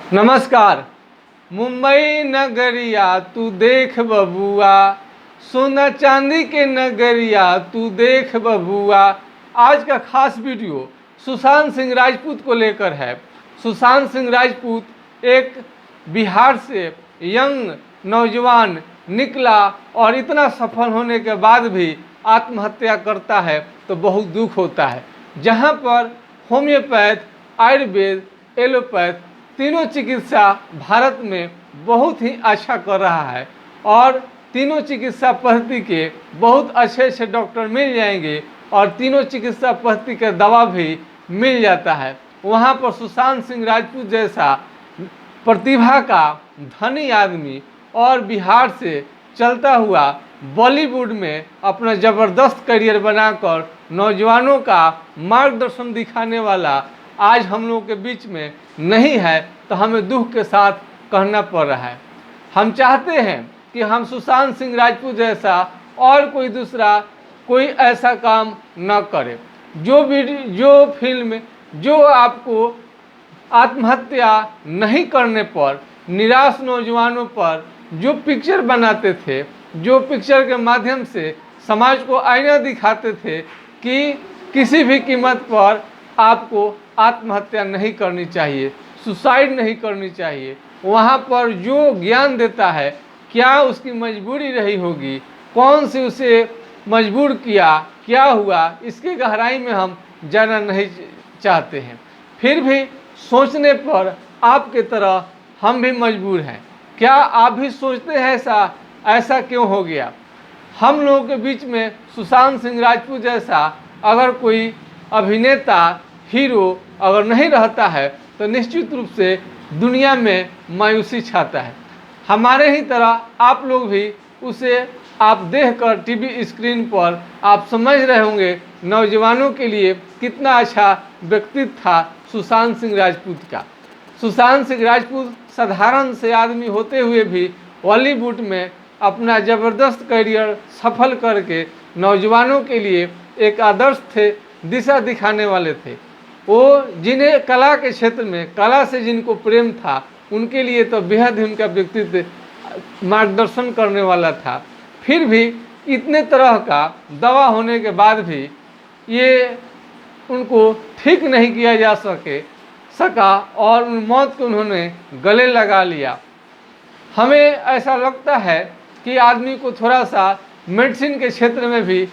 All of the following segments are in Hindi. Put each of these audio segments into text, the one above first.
नमस्कार। मुंबई नगरिया तू देख बबुआ, सोना चांदी के नगरिया तू देख बबुआ। आज का खास वीडियो सुशांत सिंह राजपूत को लेकर है। सुशांत सिंह राजपूत एक बिहार से यंग नौजवान निकला और इतना सफल होने के बाद भी आत्महत्या करता है तो बहुत दुख होता है। जहां पर होम्योपैथ, आयुर्वेद, एलोपैथ तीनों चिकित्सा भारत में बहुत ही अच्छा कर रहा है और तीनों चिकित्सा पद्धति के बहुत अच्छे डॉक्टर मिल जाएंगे और तीनों चिकित्सा पद्धति का दवा भी मिल जाता है। वहाँ पर सुशांत सिंह राजपूत जैसा प्रतिभा का धनी आदमी और बिहार से चलता हुआ बॉलीवुड में अपना ज़बरदस्त करियर बनाकर नौजवानों का मार्गदर्शन दिखाने वाला आज हम लोगों के बीच में नहीं है तो हमें दुख के साथ कहना पड़ रहा है। हम चाहते हैं कि हम सुशांत सिंह राजपूत जैसा और कोई दूसरा कोई ऐसा काम न करे। जो फिल्म जो आपको आत्महत्या नहीं करने पर निराश नौजवानों पर जो पिक्चर बनाते थे, जो पिक्चर के माध्यम से समाज को आईना दिखाते थे कि किसी भी कीमत पर आपको आत्महत्या नहीं करनी चाहिए, सुसाइड नहीं करनी चाहिए, वहाँ पर जो ज्ञान देता है क्या उसकी मजबूरी रही होगी, कौन सी उसे मजबूर किया, क्या हुआ, इसकी गहराई में हम जाना नहीं चाहते हैं। फिर भी सोचने पर आपके तरह हम भी मजबूर हैं। क्या आप भी सोचते हैं ऐसा क्यों हो गया? हम लोगों के बीच में सुशांत सिंह राजपूत जैसा अगर कोई अभिनेता, हीरो अगर नहीं रहता है तो निश्चित रूप से दुनिया में मायूसी छाता है। हमारे ही तरह आप लोग भी उसे आप देखकर टीवी स्क्रीन पर आप समझ रहे होंगे नौजवानों के लिए कितना अच्छा व्यक्तित्व था सुशांत सिंह राजपूत का। सुशांत सिंह राजपूत साधारण से आदमी होते हुए भी बॉलीवुड में अपना ज़बरदस्त करियर सफल करके नौजवानों के लिए एक आदर्श थे, दिशा दिखाने वाले थे। वो जिन्हें कला के क्षेत्र में, कला से जिनको प्रेम था, उनके लिए तो बेहद ही उनका व्यक्तित्व मार्गदर्शन करने वाला था। फिर भी इतने तरह का दवा होने के बाद भी ये उनको ठीक नहीं किया जा सका और उन मौत को उन्होंने गले लगा लिया। हमें ऐसा लगता है कि आदमी को थोड़ा सा मेडिसिन के क्षेत्र में भी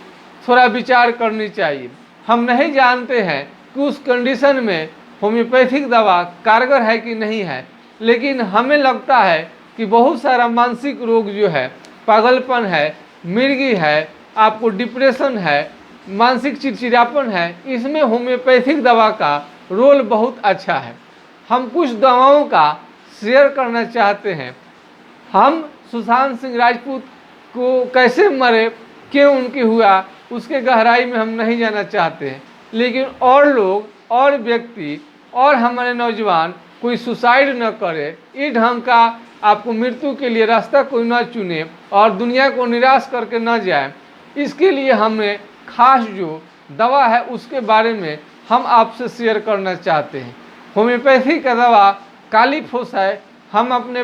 थोड़ा विचार करनी चाहिए। हम नहीं जानते हैं कि उस कंडीशन में होम्योपैथिक दवा कारगर है कि नहीं है, लेकिन हमें लगता है कि बहुत सारा मानसिक रोग जो है, पागलपन है, मिर्गी है, आपको डिप्रेशन है, मानसिक चिड़चिड़ापन है, इसमें होम्योपैथिक दवा का रोल बहुत अच्छा है। हम कुछ दवाओं का शेयर करना चाहते हैं। हम सुशांत सिंह राजपूत को कैसे मरे, क्यों उनकी हुआ, उसके गहराई में हम नहीं जाना चाहते हैं, लेकिन और लोग और व्यक्ति और हमारे नौजवान कोई सुसाइड न करे, इस ढंग का आपको मृत्यु के लिए रास्ता कोई न चुने और दुनिया को निराश करके न जाए, इसके लिए हमें खास जो दवा है उसके बारे में हम आपसे शेयर करना चाहते हैं। होम्योपैथी का दवा कालीफोस है। हम अपने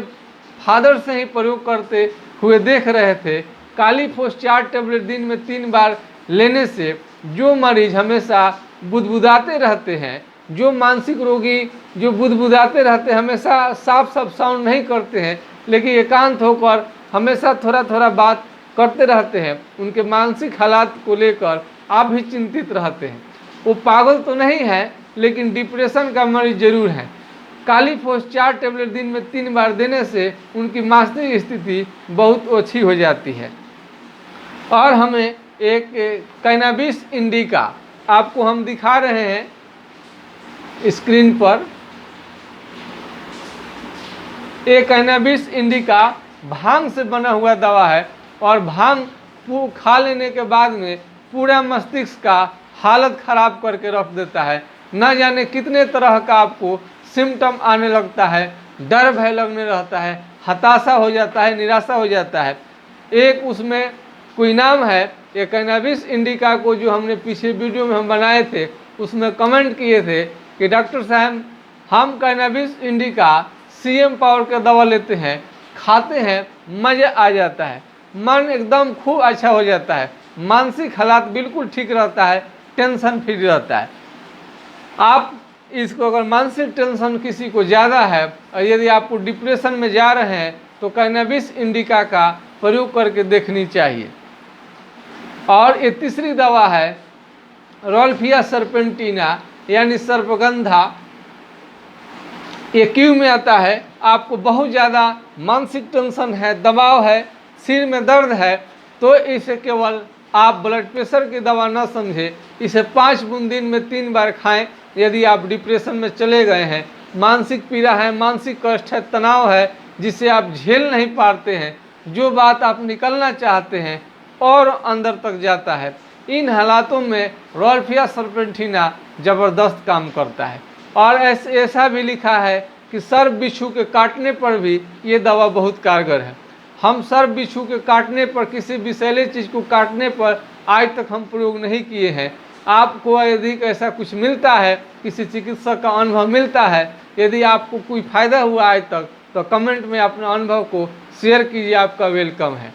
फादर से ही प्रयोग करते हुए देख रहे थे। कालीफोस 4 टेबलेट दिन में 3 बार लेने से जो मरीज हमेशा बुदबुदाते रहते हैं, जो मानसिक रोगी जो बुदबुदाते रहते हैं, हमेशा साफ साउंड नहीं करते हैं लेकिन एकांत होकर हमेशा थोड़ा बात करते रहते हैं, उनके मानसिक हालात को लेकर आप भी चिंतित रहते हैं। वो पागल तो नहीं है लेकिन डिप्रेशन का मरीज जरूर है। कालीफोस 4 टेबलेट दिन में 3 बार देने से उनकी मानसिक स्थिति बहुत अच्छी हो जाती है। और हमें एक कैनाबिस इंडिका आपको हम दिखा रहे हैं स्क्रीन पर। एक कैनाबिस इंडिका भांग से बना हुआ दवा है और भांग खा लेने के बाद में पूरा मस्तिष्क का हालत खराब करके रख देता है। न जाने कितने तरह का आपको सिम्टम आने लगता है, डर भय लगने रहता है, हताशा हो जाता है, निराशा हो जाता है। एक उसमें कोई नाम है, एक कैनाबिस इंडिका को जो हमने पीछे वीडियो में हम बनाए थे उसमें कमेंट किए थे कि डॉक्टर साहब हम कैनाबिस इंडिका CM पावर का दवा लेते हैं, खाते हैं, मज़ा आ जाता है, मन एकदम खूब अच्छा हो जाता है, मानसिक हालात बिल्कुल ठीक रहता है, टेंशन फ्री रहता है। आप इसको अगर मानसिक टेंशन किसी को ज़्यादा है और यदि आपको डिप्रेशन में जा रहे हैं तो कैनाबिस इंडिका का प्रयोग करके देखनी चाहिए। और ये तीसरी दवा है रोल्फिया सर्पेंटिना यानी सर्पगंधा। ये क्यों में आता है? आपको बहुत ज़्यादा मानसिक टेंशन है, दबाव है, सिर में दर्द है, तो इसे केवल आप ब्लड प्रेशर की दवा न समझे, इसे 5 बूंद दिन में 3 बार खाएं। यदि आप डिप्रेशन में चले गए हैं, मानसिक पीड़ा है, मानसिक कष्ट है, तनाव है, जिसे आप झेल नहीं पाते हैं, जो बात आप निकलना चाहते हैं और अंदर तक जाता है, इन हालातों में रोल्फिया सर्पेंटिना ज़बरदस्त काम करता है। और ऐसा भी लिखा है कि सर्प बिच्छू के काटने पर भी ये दवा बहुत कारगर है। हम सर्प बिच्छू के काटने पर, किसी विषैले चीज़ को काटने पर आज तक हम प्रयोग नहीं किए हैं। आपको यदि ऐसा कुछ मिलता है, किसी चिकित्सक का अनुभव मिलता है, यदि आपको कोई फायदा हुआ आज तक, तो कमेंट में अपने अनुभव को शेयर कीजिए, आपका वेलकम है।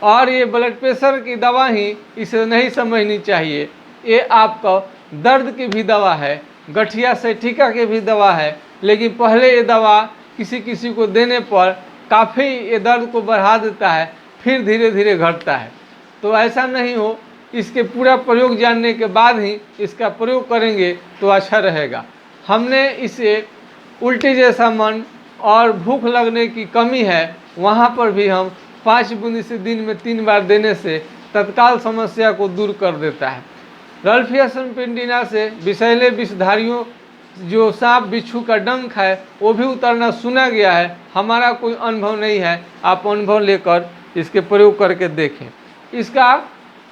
और ये ब्लड प्रेशर की दवा ही इसे नहीं समझनी चाहिए, ये आपका दर्द की भी दवा है, गठिया सैटिका की भी दवा है। लेकिन पहले ये दवा किसी किसी को देने पर काफ़ी ये दर्द को बढ़ा देता है, फिर धीरे धीरे घटता है। तो ऐसा नहीं हो, इसके पूरा प्रयोग जानने के बाद ही इसका प्रयोग करेंगे तो अच्छा रहेगा। हमने इसे उल्टी जैसा मन और भूख लगने की कमी है, वहाँ पर भी हम 5 बूंद इसे दिन में 3 बार देने से तत्काल समस्या को दूर कर देता है। रोल्फिया सर्पेंटिना से विषैले विषधारियों, जो सांप बिच्छू का डंक है, वो भी उतरना सुना गया है। हमारा कोई अनुभव नहीं है, आप अनुभव लेकर इसके प्रयोग करके देखें। इसका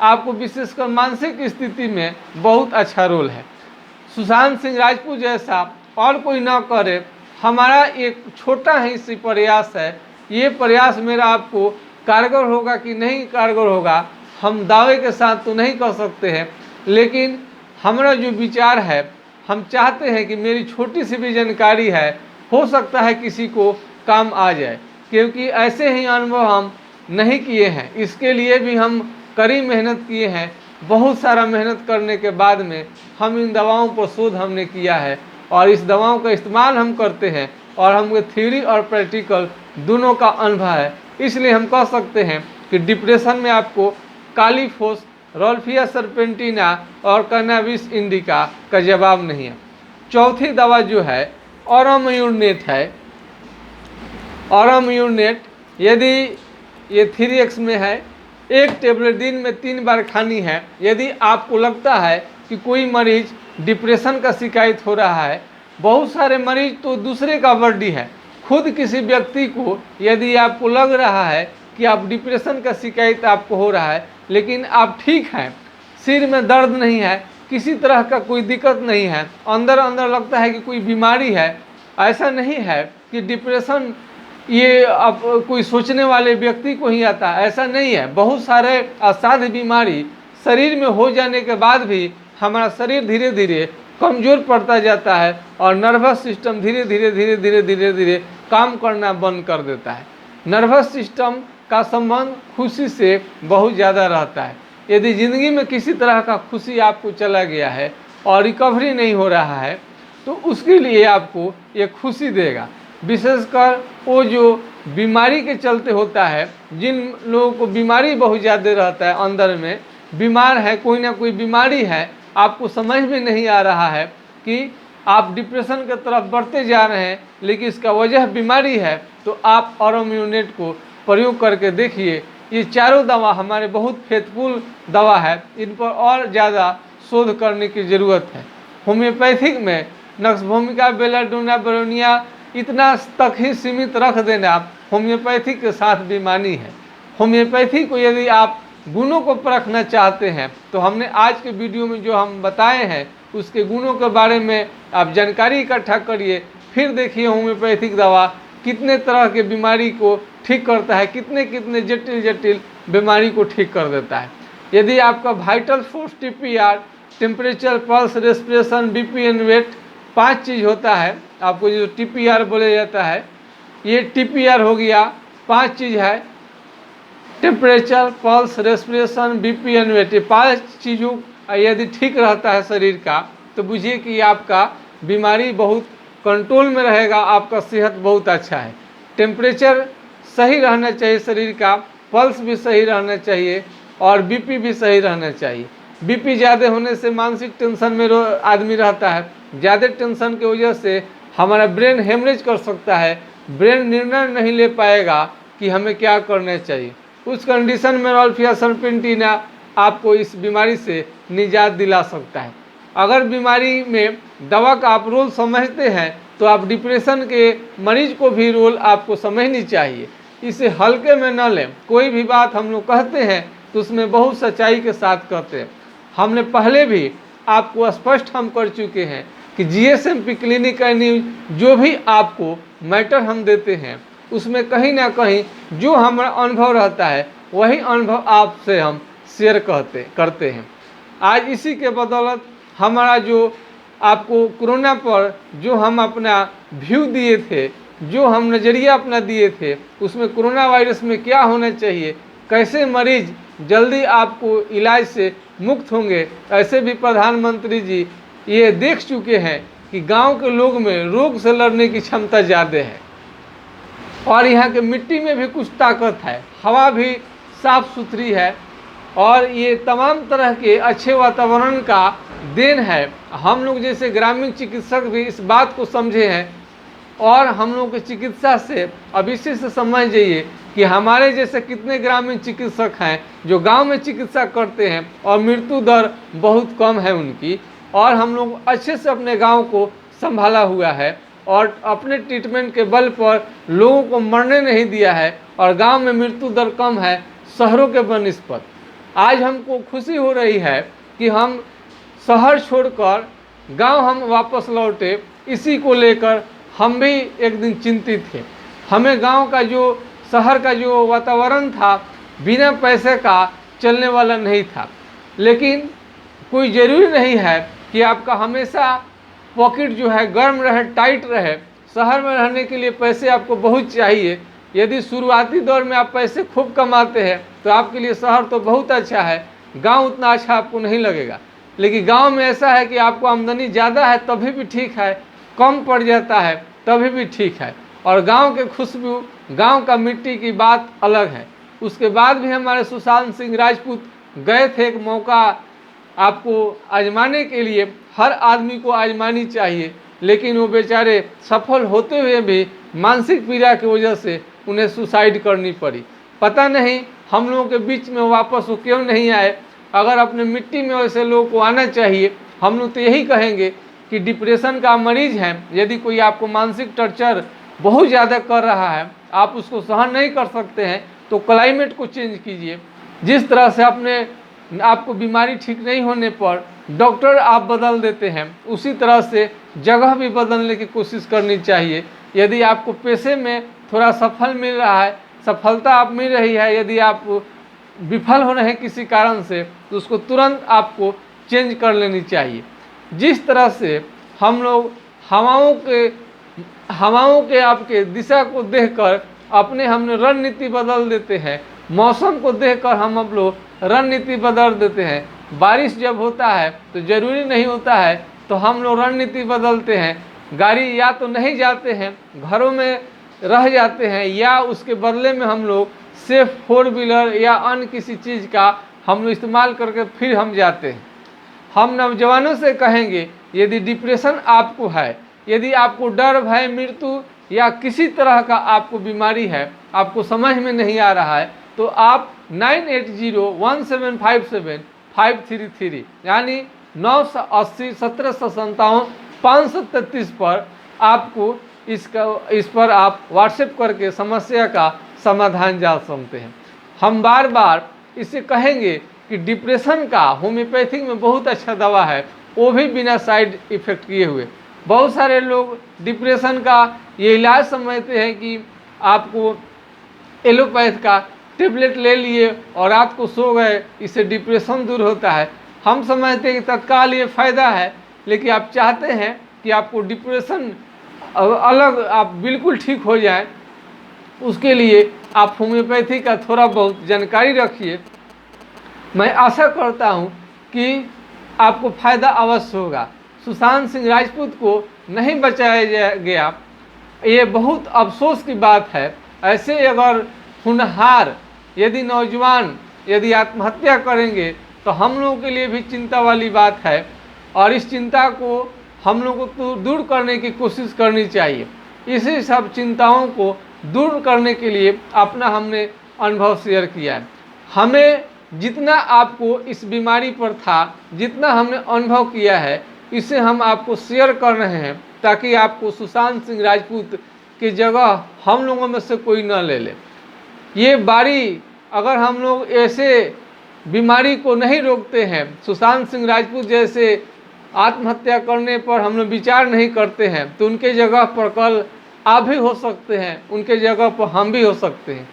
आपको विशेषकर मानसिक स्थिति में बहुत अच्छा रोल है। सुशांत सिंह राजपूत जैसा और कोई ना करे, हमारा एक छोटा ही सी प्रयास है। ये प्रयास मेरा आपको कारगर होगा कि नहीं कारगर होगा, हम दावे के साथ तो नहीं कर सकते हैं, लेकिन हमारा जो विचार है, हम चाहते हैं कि मेरी छोटी सी भी जानकारी है, हो सकता है किसी को काम आ जाए, क्योंकि ऐसे ही अनुभव हम नहीं किए हैं। इसके लिए भी हम कड़ी मेहनत किए हैं। बहुत सारा मेहनत करने के बाद में हम इन दवाओं पर शोध हमने किया है और इस दवाओं का इस्तेमाल हम करते हैं और हमको थ्योरी और प्रैक्टिकल दोनों का अनुभव है। इसलिए हम कह सकते हैं कि डिप्रेशन में आपको कालीफोस, रोल्फिया सर्पेंटिना और कैनाबिस इंडिका का जवाब नहीं है। चौथी दवा जो है ऑराम्यूनेट है। ऑराम्यूनेट यदि ये 3x में है, 1 टेबलेट दिन में 3 बार खानी है। यदि आपको लगता है कि कोई मरीज डिप्रेशन का शिकायत हो रहा है, बहुत सारे मरीज तो दूसरे का वर्डी है, खुद किसी व्यक्ति को यदि आपको लग रहा है कि आप डिप्रेशन का शिकायत आपको हो रहा है, लेकिन आप ठीक हैं, सिर में दर्द नहीं है, किसी तरह का कोई दिक्कत नहीं है, अंदर अंदर लगता है कि कोई बीमारी है, ऐसा नहीं है कि डिप्रेशन ये अब कोई सोचने वाले व्यक्ति को ही आता है, ऐसा नहीं है। बहुत सारे असाध्य बीमारी शरीर में हो जाने के बाद भी हमारा शरीर धीरे धीरे कमज़ोर पड़ता जाता है और नर्वस सिस्टम धीरे धीरे काम करना बंद कर देता है। नर्वस सिस्टम का संबंध खुशी से बहुत ज़्यादा रहता है। यदि ज़िंदगी में किसी तरह का खुशी आपको चला गया है और रिकवरी नहीं हो रहा है, तो उसके लिए आपको ये खुशी देगा। विशेषकर वो जो बीमारी के चलते होता है, जिन लोगों को बीमारी बहुत ज़्यादा रहता है, अंदर में बीमार है, कोई ना कोई बीमारी है, आपको समझ में नहीं आ रहा है कि आप डिप्रेशन की तरफ बढ़ते जा रहे हैं, लेकिन इसका वजह बीमारी है, तो आप ऑराम्यूनेट को प्रयोग करके देखिए। ये चारों दवा हमारे बहुत फेथफुल दवा है, इन पर और ज़्यादा शोध करने की ज़रूरत है। होम्योपैथिक में नक्स भूमिका, बेलाडोना, बेरोनिया इतना तक ही सीमित रख देना होम्योपैथी के साथ बेईमानी है। होम्योपैथी को यदि आप गुणों को परखना चाहते हैं, तो हमने आज के वीडियो में जो हम बताए हैं उसके गुणों के बारे में आप जानकारी इकट्ठा करिए, फिर देखिए होम्योपैथिक दवा कितने तरह के बीमारी को ठीक करता है, कितने कितने जटिल जटिल बीमारी को ठीक कर देता है। यदि आपका vital force, TPR, temperature, pulse, respiration, BP and weight 5 चीज़ होता है, आपको जो TPR बोला जाता है, ये TPR हो गया, 5 चीज़ है, temperature, pulse, respiration, BP and weight. 5 चीज़ों यदि ठीक रहता है शरीर का तो बुझिए कि आपका बीमारी बहुत कंट्रोल में रहेगा, आपका सेहत बहुत अच्छा है। टेम्परेचर सही रहना चाहिए शरीर का, पल्स भी सही रहना चाहिए और BP भी सही रहना चाहिए। BP ज़्यादा होने से मानसिक टेंशन में आदमी रहता है, ज़्यादा टेंशन की वजह से हमारा ब्रेन हेमरेज कर सकता है, ब्रेन निर्णय नहीं ले पाएगा कि हमें क्या करना चाहिए। उस कंडीशन में रॉल्फिया सर्पेंटिना आपको इस बीमारी से निजात दिला सकता है। अगर बीमारी में दवा का आप रोल समझते हैं तो आप डिप्रेशन के मरीज को भी रोल आपको समझनी चाहिए, इसे हल्के में न लें। कोई भी बात हम लोग कहते हैं तो उसमें बहुत सच्चाई के साथ कहते हैं। हमने पहले भी आपको स्पष्ट हम कर चुके हैं कि GSMP क्लिनिक एंड न्यूज जो भी आपको मैटर हम देते हैं उसमें कहीं ना कहीं जो हमारा अनुभव रहता है वही अनुभव आपसे हम शेयर करते हैं। आज इसी के बदौलत हमारा जो आपको कोरोना पर जो हम अपना व्यू दिए थे, जो हम नज़रिया अपना दिए थे, उसमें कोरोना वायरस में क्या होना चाहिए, कैसे मरीज जल्दी आपको इलाज से मुक्त होंगे, ऐसे भी प्रधानमंत्री जी ये देख चुके हैं कि गांव के लोग में रोग से लड़ने की क्षमता ज़्यादा है और यहाँ के मिट्टी में भी कुछ ताकत है, हवा भी साफ सुथरी है और ये तमाम तरह के अच्छे वातावरण का देन है। हम लोग जैसे ग्रामीण चिकित्सक भी इस बात को समझे हैं और हम लोग के चिकित्सा से अब इसी से समझ जाइए कि हमारे जैसे कितने ग्रामीण चिकित्सक हैं जो गांव में चिकित्सा करते हैं और मृत्यु दर बहुत कम है उनकी, और हम लोग अच्छे से अपने गांव को संभाला हुआ है और अपने ट्रीटमेंट के बल पर लोगों को मरने नहीं दिया है और गांव में मृत्यु दर कम है शहरों के बनिस्पत। आज हमको खुशी हो रही है कि हम शहर छोड़कर गांव हम वापस लौटे, इसी को लेकर हम भी एक दिन चिंतित थे। हमें गांव का जो शहर का जो वातावरण था बिना पैसे का चलने वाला नहीं था, लेकिन कोई ज़रूरी नहीं है कि आपका हमेशा पॉकेट जो है गर्म रहे, टाइट रहे। शहर में रहने के लिए पैसे आपको बहुत चाहिए। यदि शुरुआती दौर में आप पैसे खूब कमाते हैं तो आपके लिए शहर तो बहुत अच्छा है, गांव उतना अच्छा आपको नहीं लगेगा। लेकिन गांव में ऐसा है कि आपको आमदनी ज़्यादा है तभी भी ठीक है, कम पड़ जाता है तभी भी ठीक है, और गांव के खुशबू, गांव का मिट्टी की बात अलग है। उसके बाद भी हमारे सुशांत सिंह राजपूत गए थे एक मौका आपको आजमाने के लिए, हर आदमी को आजमानी चाहिए, लेकिन वो बेचारे सफल होते हुए भी मानसिक पीड़ा की वजह से उन्हें सुसाइड करनी पड़ी। पता नहीं हम लोगों के बीच में वापस वो क्यों नहीं आए। अगर अपने मिट्टी में वैसे लोगों को आना चाहिए। हम लोग तो यही कहेंगे कि डिप्रेशन का मरीज है, यदि कोई आपको मानसिक टॉर्चर बहुत ज़्यादा कर रहा है, आप उसको सहन नहीं कर सकते हैं तो क्लाइमेट को चेंज कीजिए। जिस तरह से आपको बीमारी ठीक नहीं होने पर डॉक्टर आप बदल देते हैं, उसी तरह से जगह भी बदलने की कोशिश करनी चाहिए। यदि आपको पेशे में थोड़ा सफल मिल रहा है, सफलता आप मिल रही है, यदि आप विफल हो रहे हैं किसी कारण से, तो उसको तुरंत आपको चेंज कर लेनी चाहिए। जिस तरह से हम लोग हवाओं के आपके दिशा को देखकर हमने रणनीति बदल देते हैं, मौसम को देखकर हम लोग रणनीति बदल देते हैं। बारिश जब होता है तो ज़रूरी नहीं होता है तो हम लोग रणनीति बदलते हैं, गाड़ी या तो नहीं जाते हैं, घरों में रह जाते हैं, या उसके बदले में हम लोग सेफ 4 व्हीलर या अन्य किसी चीज़ का हम लोग इस्तेमाल करके फिर हम जाते हैं। हम नौजवानों से कहेंगे, यदि डिप्रेशन आपको है, यदि आपको डर, भय, मृत्यु या किसी तरह का आपको बीमारी है, आपको समझ में नहीं आ रहा है, तो आप 9801757533 यानी 980-1757-533 पर आपको इस पर आप व्हाट्सएप करके समस्या का समाधान जान सकते हैं। हम बार बार इसे कहेंगे कि डिप्रेशन का होम्योपैथिक में बहुत अच्छा दवा है, वो भी बिना साइड इफ़ेक्ट किए हुए। बहुत सारे लोग डिप्रेशन का ये इलाज समझते हैं कि आपको एलोपैथ का टेबलेट ले लिए और रात को सो गए, इससे डिप्रेशन दूर होता है। हम समझते हैं कि तत्काल ये फ़ायदा है, लेकिन आप चाहते हैं कि आपको डिप्रेशन अलग आप बिल्कुल ठीक हो जाए, उसके लिए आप होम्योपैथी का थोड़ा बहुत जानकारी रखिए। मैं आशा करता हूँ कि आपको फायदा अवश्य होगा। सुशांत सिंह राजपूत को नहीं बचाया गया, ये बहुत अफसोस की बात है। ऐसे अगर होनहार यदि नौजवान यदि आत्महत्या करेंगे तो हम लोगों के लिए भी चिंता वाली बात है, और इस चिंता को हम लोगों को दूर करने की कोशिश करनी चाहिए। इसी सब चिंताओं को दूर करने के लिए अपना हमने अनुभव शेयर किया है। हमें जितना आपको इस बीमारी पर था, जितना हमने अनुभव किया है, इसे हम आपको शेयर कर रहे हैं ताकि आपको सुशांत सिंह राजपूत की जगह हम लोगों में से कोई न ले ले। ये बारी अगर हम लोग ऐसे बीमारी को नहीं रोकते हैं, सुशांत सिंह राजपूत जैसे आत्महत्या करने पर हम लोग विचार नहीं करते हैं, तो उनके जगह पर कल आप भी हो सकते हैं, उनके जगह पर हम भी हो सकते हैं।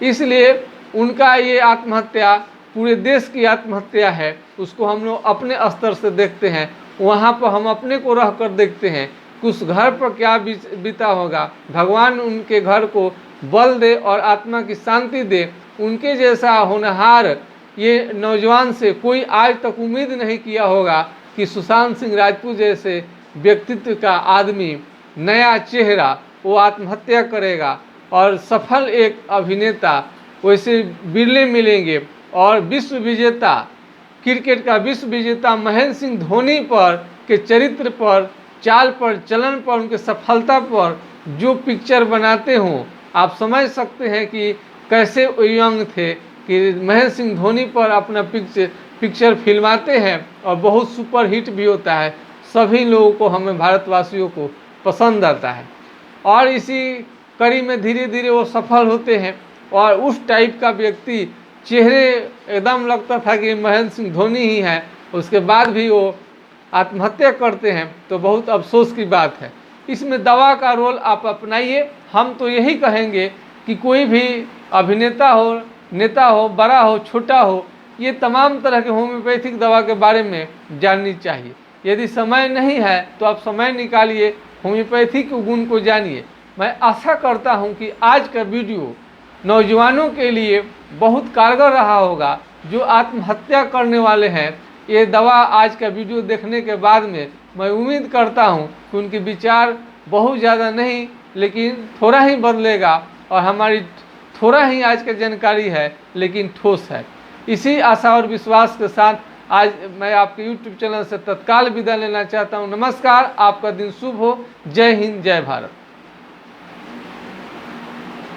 इसलिए उनका ये आत्महत्या पूरे देश की आत्महत्या है, उसको हम लोग अपने स्तर से देखते हैं। वहाँ पर हम अपने को रह कर देखते हैं कि उस घर पर क्या बीता होगा। भगवान उनके घर को बल दे और आत्मा की शांति दे। उनके जैसा होनहार ये नौजवान से कोई आज तक उम्मीद नहीं किया होगा कि सुशांत सिंह राजपूत जैसे व्यक्तित्व का आदमी, नया चेहरा, वो आत्महत्या करेगा। और सफल एक अभिनेता वैसे बिरले मिलेंगे। और विश्व विजेता, क्रिकेट का विश्व विजेता महेंद्र सिंह धोनी पर के चरित्र पर, चाल पर, चलन पर, उनके सफलता पर जो पिक्चर बनाते हों, आप समझ सकते हैं कि कैसे वो यंग थे कि महेंद्र सिंह धोनी पर अपना पिक्चर फिल्माते हैं और बहुत सुपर हिट भी होता है। सभी लोगों को, हमें भारतवासियों को पसंद आता है और इसी कड़ी में धीरे धीरे वो सफल होते हैं। और उस टाइप का व्यक्ति, चेहरे एकदम लगता था कि महेंद्र सिंह धोनी ही है, उसके बाद भी वो आत्महत्या करते हैं, तो बहुत अफसोस की बात है। इसमें दवा का रोल आप अपनाइए। हम तो यही कहेंगे कि कोई भी अभिनेता हो, नेता हो, बड़ा हो, छोटा हो, ये तमाम तरह के होम्योपैथिक दवा के बारे में जाननी चाहिए। यदि समय नहीं है तो आप समय निकालिए, होम्योपैथी के गुण को जानिए। मैं आशा करता हूँ कि आज का वीडियो नौजवानों के लिए बहुत कारगर रहा होगा, जो आत्महत्या करने वाले हैं। ये दवा आज का वीडियो देखने के बाद में मैं उम्मीद करता हूँ कि उनके विचार बहुत ज़्यादा नहीं, लेकिन थोड़ा ही बदलेगा। और हमारी थोड़ा ही आज की जानकारी है, लेकिन ठोस है। इसी आशा और विश्वास के साथ आज मैं आपके YouTube चैनल से तत्काल विदा लेना चाहता हूँ। नमस्कार, आपका दिन शुभ हो। जय हिंद, जय भारत।